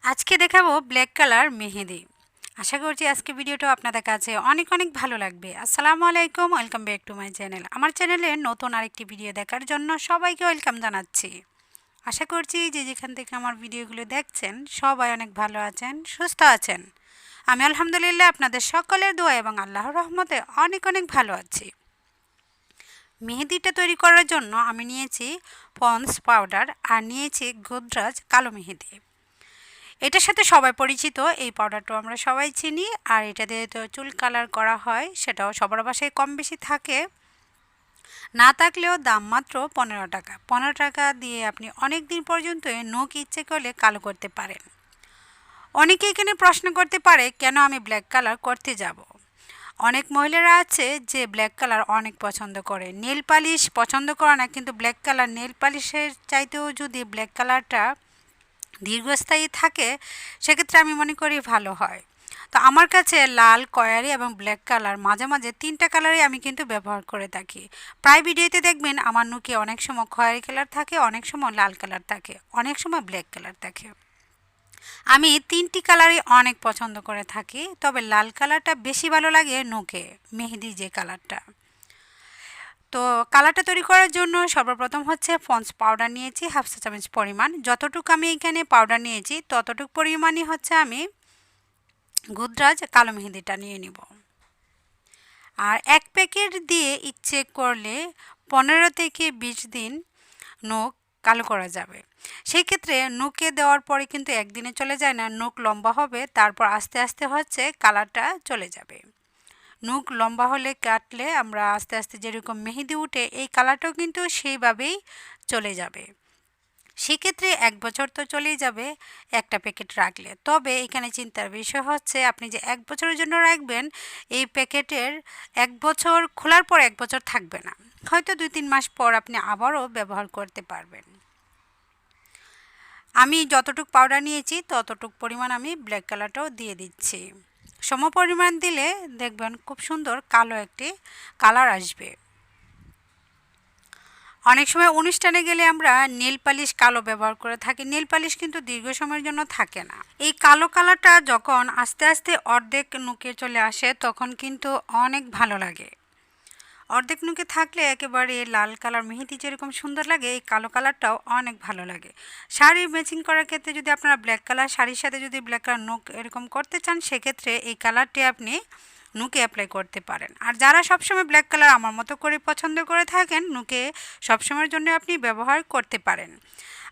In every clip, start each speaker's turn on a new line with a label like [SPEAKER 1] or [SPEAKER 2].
[SPEAKER 1] আজকে দেখাবো black colour মেহেদি। আশা করছি আজকে ভিডিওটা আপনাদের কাছে অনেক অনেক ভালো লাগবে। আসসালামু আলাইকুম, welcome back to my channel. আমার চ্যানেলে নতুন আরেকটি ভিডিও দেখার জন্য সবাইকে ওয়েলকাম জানাচ্ছি। আশা করছি যে যেখান থেকে আমার ভিডিওগুলো দেখছেন সবাই অনেক ভালো আছেন, সুস্থ আছেন। আমি আলহামদুলিল্লাহ আপনাদের সকলের দোয়া এবং আল্লাহর রহমতে অনেক অনেক ভালো আছি। মেহেদিটা তৈরি করার জন্য আমি নিয়েছি পন্ডস পাউডার আর নিয়েছি গোদরাজ কালো মেহেদি। এটার সাথে সবাই পরিচিত, এই পাউডারটা আমরা সবাই চিনি। আর এটা দিয়ে তো চুল কালার করা হয়, সেটাও সবার বাসায় কম বেশি থাকে, না থাকলেও দাম মাত্র 15 টাকা। 15 টাকা দিয়ে আপনি অনেক দিন পর্যন্ত নখ ইচ্ছে করলে কালো করতে পারেন। অনেকে এখানে প্রশ্ন করতে পারে কেন আমি ব্ল্যাক কালার করতে যাব। অনেক মহিলারা আছে যে ব্ল্যাক কালার অনেক পছন্দ করে, নেল পালিশ পছন্দ করে না, কিন্তু ব্ল্যাক কালার নেল পালিশের চাইতেও যদি ব্ল্যাক কালারটা দীর্ঘস্থায়ী থাকে সেক্ষেত্রে আমি মনে করি ভালো হয়। তো আমার কাছে লাল, খয়েরি এবং ব্ল্যাক কালার মাঝে মাঝে তিনটা কালারই আমি কিন্তু ব্যবহার করে থাকি। প্রায় ভিডিওতে দেখবেন আমার নুকে অনেক সময় খয়েরি কালার থাকে, অনেক সময় লাল কালার থাকে, অনেক সময় ব্ল্যাক কালার থাকে। আমি তিনটি কালারই অনেক পছন্দ করে থাকি, তবে লাল কালারটা বেশি ভালো লাগে নুকে, মেহেদি যে কালারটা। তো কালারটা তৈরি করার জন্য সর্বপ্রথম হচ্ছে পন্ডস পাউডার নিয়েছি হাফ চা চামচ পরিমাণ। যতটুকু আমি এখানে পাউডার নিয়েছি ততটুকু পরিমাণই হচ্ছে আমি গোদরাজ কালো মেহেদিটা নিয়ে নিব। আর এক প্যাকেট দিয়ে ইচ্ছে করলে 15 থেকে 20 দিন নখ কালো করা যাবে। সেই ক্ষেত্রে নখে দেওয়ার পরে কিন্তু একদিনে চলে যায় না, নখ লম্বা হবে, তারপর আস্তে আস্তে হচ্ছে কালারটা চলে যাবে। নখ লম্বা হলে কাটলে আমরা আস্তে আস্তে যেরকম মেহেদি উঠে এই কালারটাও কিন্তু সেইভাবেই চলে যাবে। সেক্ষেত্রে 1 বছর তো চলেই যাবে একটা প্যাকেট রাখলে। তবে এখানে চিন্তার বিষয় হচ্ছে আপনি যে 1 বছরের জন্য রাখবেন, এই প্যাকেটের 1 বছর খোলার পর 1 বছর থাকবে না, হয়তো 2-3 মাস পর আপনি আবারও ব্যবহার করতে পারবেন। আমি যতটুকু পাউডার নিয়েছি ততটুকু পরিমাণ আমি ব্ল্যাক কালারটাও দিয়ে দিচ্ছি। সম পরিমাণ দিলে দেখবেন খুব সুন্দর কালো একটি কালার আসবে। অনেক সময় অনুষ্ঠানে গেলে আমরা নেল পালিশ কালো ব্যবহার করে থাকি, নেল পালিশ কিন্তু দীর্ঘ সময়ের জন্য থাকে না। এই কালো কালারটা যখন আস্তে আস্তে অর্ধেক নুকে চলে আসে তখন কিন্তু অনেক ভালো লাগে। অর্ধেক নুকে থাকলে একেবারে লাল কালার মেহেদি যেরকম সুন্দর লাগে, এই কালো কালারটাও অনেক ভালো লাগে। শাড়ি ম্যাচিং করার ক্ষেত্রে যদি আপনারা ব্ল্যাক কালার শাড়ির সাথে যদি ব্ল্যাক কালার নুক এরকম করতে চান, সেক্ষেত্রে এই কালারটি আপনি নুকে অ্যাপ্লাই করতে পারেন। আর যারা সবসময় ব্ল্যাক কালার আমার মতো করে পছন্দ করে থাকেন, নুকে সবসময়ের জন্য আপনি ব্যবহার করতে পারেন।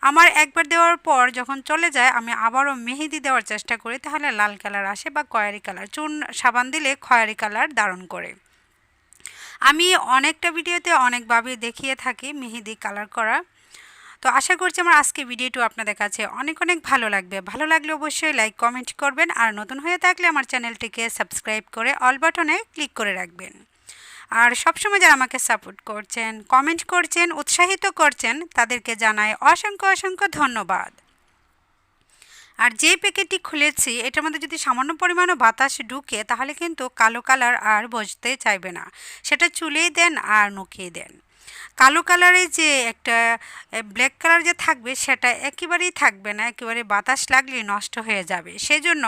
[SPEAKER 1] আমার একবার দেওয়ার পর যখন চলে যায় আমি আবারও মেহেদি দেওয়ার চেষ্টা করি, তাহলে লাল কালার আসে বা খয়েরি কালার। চুন সাবান দিলে খয়েরি কালার ধারণ করে। আমি অনেকটা ভিডিওতে অনেকভাবে দেখিয়ে থাকি মেহেদি কালার করা। তো আশা করছি আমার আজকে ভিডিওটি আপনাদের কাছে অনেক অনেক ভালো লাগবে। ভালো লাগলে অবশ্যই লাইক কমেন্ট করবেন, আর নতুন হয়ে থাকলে আমার চ্যানেলটিকে সাবস্ক্রাইব করে অল বাটনে ক্লিক করে রাখবেন। আর সবসময় যারা আমাকে সাপোর্ট করছেন, কমেন্ট করছেন, উৎসাহিত করছেন, তাদেরকে জানাই অসংখ্য অসংখ্য ধন্যবাদ। আর যে প্যাকেটটি খুলেছি এটার মধ্যে যদি সামান্য পরিমাণও বাতাস ঢুকে তাহলে কিন্তু কালো কালার আর বসতে চাইবে না, সেটা চুলেই দেন আর নুকিয়ে দেন। কালো কালারে যে একটা ব্ল্যাক কালার যে থাকবে সেটা একেবারেই থাকবে না, একেবারে বাতাস লাগলে নষ্ট হয়ে যাবে। সেজন্য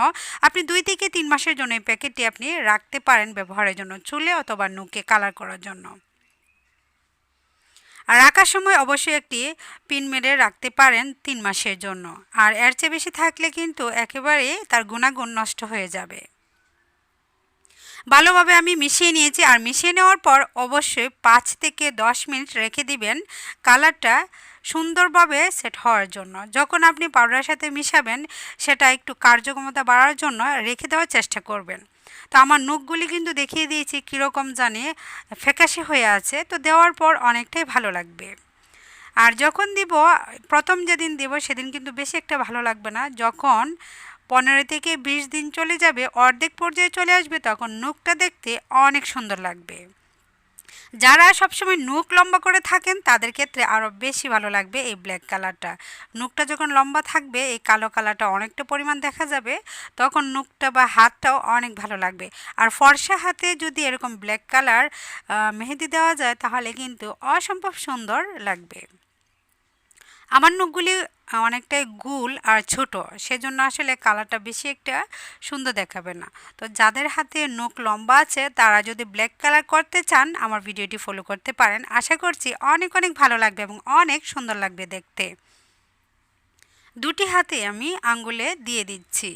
[SPEAKER 1] আপনি 2 থেকে 3 মাসের জন্য এই প্যাকেটটি আপনি রাখতে পারেন ব্যবহারের জন্য, চুলে অথবা নুকে কালার করার জন্য। আর রাখার সময় অবশ্যই একটি পিন মেরে রাখতে পারেন 3 মাসের জন্য। আর এর চেয়ে বেশি থাকলে কিন্তু একেবারে তার গুণাগুণ নষ্ট হয়ে যাবে। ভালোভাবে আমি মিশিয়ে নিয়েছি, আর মিশিয়ে নেওয়ার পর অবশ্যই 5 থেকে 10 মিনিট রেখে দিবেন কালারটা সুন্দরভাবে সেট হওয়ার জন্য। যখন আপনি পাউডারের সাথে মিশাবেন সেটা একটু কার্যক্ষমতা বাড়ার জন্য রেখে দেওয়ার চেষ্টা করবেন। তো আমার নখগুলি কিন্তু দেখিয়ে দিয়েছি কীরকম জানি ফ্যাকাশে হয়ে আছে, তো দেওয়ার পর অনেকটাই ভালো লাগবে। আর যখন দিব, প্রথম যেদিন দেব সেদিন কিন্তু বেশি একটা ভালো লাগবে না, যখন 15 থেকে 20 দিন চলে যাবে, অর্ধেক পর্যায়ে চলে আসবে, তখন নখটা দেখতে অনেক সুন্দর লাগবে। যারা সবসময় নখ লম্বা করে থাকেন তাদের ক্ষেত্রে আরও বেশি ভালো লাগবে এই ব্ল্যাক কালারটা। নখটা যখন লম্বা থাকবে এই কালো কালারটা অনেকটা পরিমাণ দেখা যাবে, তখন নখটা বা হাতটাও অনেক ভালো লাগবে। আর ফর্সা হাতে যদি এরকম ব্ল্যাক কালার মেহেদি দেওয়া যায় তাহলে কিন্তু অসম্ভব সুন্দর লাগবে। আমার নখগুলি অনেকটাই গোল আর ছোট, সেজন্য আসলে কালারটা বেশি একটা সুন্দর দেখাবে না। তো যাদের হাতে নখ লম্বা আছে তারা যদি ব্ল্যাক কালার করতে চান আমার ভিডিওটি ফলো করতে পারেন। আশা করছি অনেক অনেক ভালো লাগবে এবং অনেক সুন্দর লাগবে দেখতে। দুটি হাতে আমি আঙ্গুলে দিয়ে দিচ্ছি।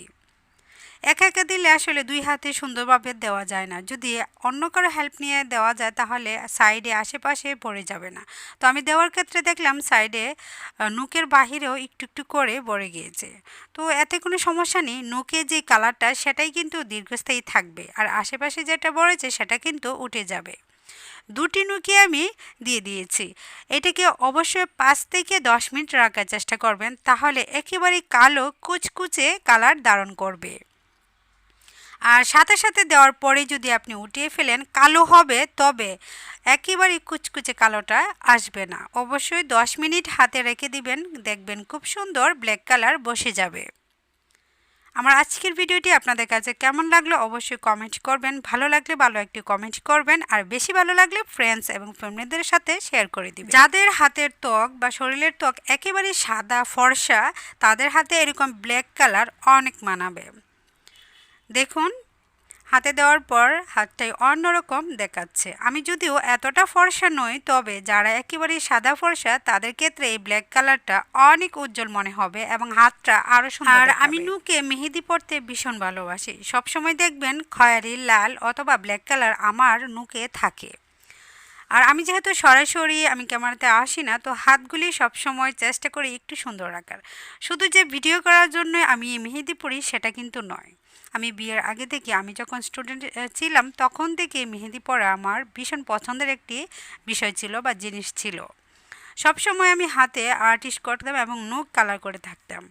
[SPEAKER 1] একা একা দিলে আসলে দুই হাতে সুন্দরভাবে দেওয়া যায় না, যদি অন্য কারো হেল্প নিয়ে দেওয়া যায় তাহলে সাইডে আশেপাশে পড়ে যাবে না। তো আমি দেওয়ার ক্ষেত্রে দেখলাম সাইডে নখের বাহিরেও একটু একটু করে পড়ে গিয়েছে। তো এতে কোনো সমস্যা নেই, নখে যে কালারটা সেটাই কিন্তু দীর্ঘস্থায়ী থাকবে, আর আশেপাশে যেটা পড়েছে সেটা কিন্তু উঠে যাবে। দুটি নখে আমি দিয়ে দিয়েছি। এটাকে অবশ্যই 5 থেকে 10 মিনিট রাখার চেষ্টা করবেন, তাহলে একেবারেই কালো কুচকুচে কালার ধারণ করবে। আর সাথে সাথে দেওয়ার পরে যদি আপনি উঠিয়ে ফেলেন কালো হবে, তবে একেবারে কুচকুচে কালোটা আসবে না। অবশ্যই 10 মিনিট হাতে রেখে দিবেন, দেখবেন খুব সুন্দর ব্ল্যাক কালার বসে যাবে। আমার আজকের ভিডিওটি আপনাদের কাছে কেমন লাগলো অবশ্যই কমেন্ট করবেন। ভালো লাগলে ভালো একটি কমেন্ট করবেন, আর বেশি ভালো লাগলে ফ্রেন্ডস এবং ফ্যামিলিদের সাথে শেয়ার করে দিবেন। যাদের হাতের ত্বক বা শরীরের ত্বক একেবারে সাদা ফর্সা, তাদের হাতে এরকম ব্ল্যাক কালার অনেক মানাবে। দেখুন হাতে দেওয়ার পর হাতটাই অন্যরকম দেখাচ্ছে। আমি যদিও এতটা ফর্সা নই, তবে যারা একেবারেই সাদা ফর্সা তাদের ক্ষেত্রে এই ব্ল্যাক কালারটা অনেক উজ্জ্বল মনে হবে এবং হাতটা আরও সুন্দর দেখাবে। আর আমি নুকে মেহেদি পরতে ভীষণ ভালোবাসি। সবসময় দেখবেন খয়েরি, লাল অথবা ব্ল্যাক কালার আমার নুকে থাকে। আর আমি যেহেতু সরাসরি আমি ক্যামেরাতে আসি না, তো হাতগুলি সবসময় চেষ্টা করি একটু সুন্দর রাখার। শুধু যে ভিডিও করার জন্য আমি মেহেদি পরি সেটা কিন্তু নয়। আমি বিয়ের আগে থেকে, আমি যখন স্টুডেন্ট ছিলাম তখন থেকে মেহেদি পরা আমার ভীষণ পছন্দের একটি বিষয় ছিল বা জিনিস ছিল। সবসময় আমি হাতে আর্টিস্ট করতাম এবং নখ কালার করে থাকতাম।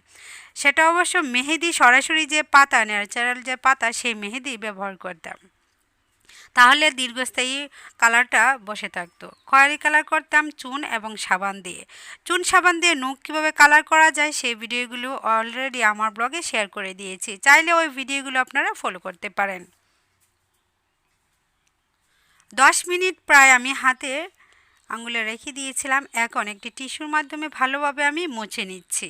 [SPEAKER 1] সেটা অবশ্য মেহেদি সরাসরি যে পাতা, ন্যাচারাল যে পাতা, সেই মেহেদি ব্যবহার করতাম, তাহলে দীর্ঘস্থায়ী কালারটা বসে থাকতো। খয়েরি কালার করতাম চুন এবং সাবান দিয়ে। চুন সাবান দিয়ে নখ কীভাবে কালার করা যায় সেই ভিডিওগুলো অলরেডি আমার ব্লগে শেয়ার করে দিয়েছি, চাইলে ওই ভিডিওগুলো আপনারা ফলো করতে পারেন। 10 মিনিট প্রায় আমি হাতে আঙুলে রেখে দিয়েছিলাম। এখন একটি টিস্যুর মাধ্যমে ভালোভাবে আমি মুছে নিচ্ছি।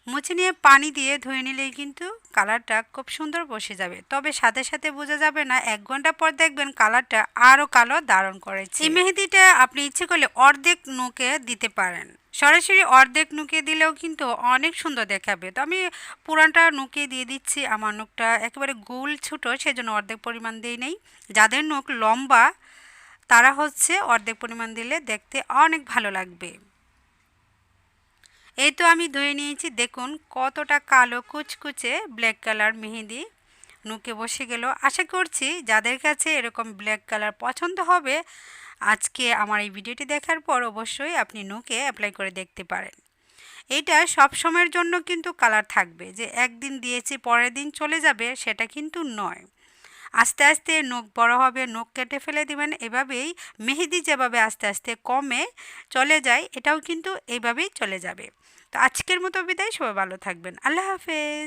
[SPEAKER 1] মুছে নিয়ে পানি দিয়ে ধুয়ে নিলেই কিন্তু কালারটা খুব সুন্দর বসে যাবে। তবে সাথে সাথে বোঝা যাবে না, 1 ঘন্টা পর দেখবেন কালারটা আরও কালো ধারণ করেছে। এই মেহেদিটা আপনি ইচ্ছে করলে অর্ধেক নুকে দিতে পারেন। সরাসরি অর্ধেক নুকে দিলেও কিন্তু অনেক সুন্দর দেখাবে। তো আমি পুরানটা নুকে দিয়ে দিচ্ছি। আমার নখটা একেবারে গোল ছোটো, সেজন্য অর্ধেক পরিমাণ দিই নেই। যাদের নখ লম্বা তারা অর্ধেক পরিমাণ দিলে দেখতে অনেক ভালো লাগবে। এই তো আমি ধুয়ে নিয়েছি, দেখুন কতটা কালো কুচকুচে ব্ল্যাক কালার মেহেদি নুকে বসে গেল। আশা করছি যাদের কাছে এরকম ব্ল্যাক কালার পছন্দ হবে, আজকে আমার এই ভিডিওটি দেখার পর অবশ্যই আপনি নুকে অ্যাপ্লাই করে দেখতে পারেন। এটা সব সময়ের জন্য কিন্তু কালার থাকবে, যে একদিন দিয়েছি পরের দিন চলে যাবে সেটা কিন্তু নয়। আস্তে আস্তে নখ বড় হবে, নখ কেটে ফেলে দিবেন। এভাবেই মেহেদি যেভাবে আস্তে আস্তে কমে চলে যায়, এটাও কিন্তু এইভাবেই চলে যাবে। তো আজকের মতো বিদায়, সবাই ভালো থাকবেন। আল্লাহ হাফেজ।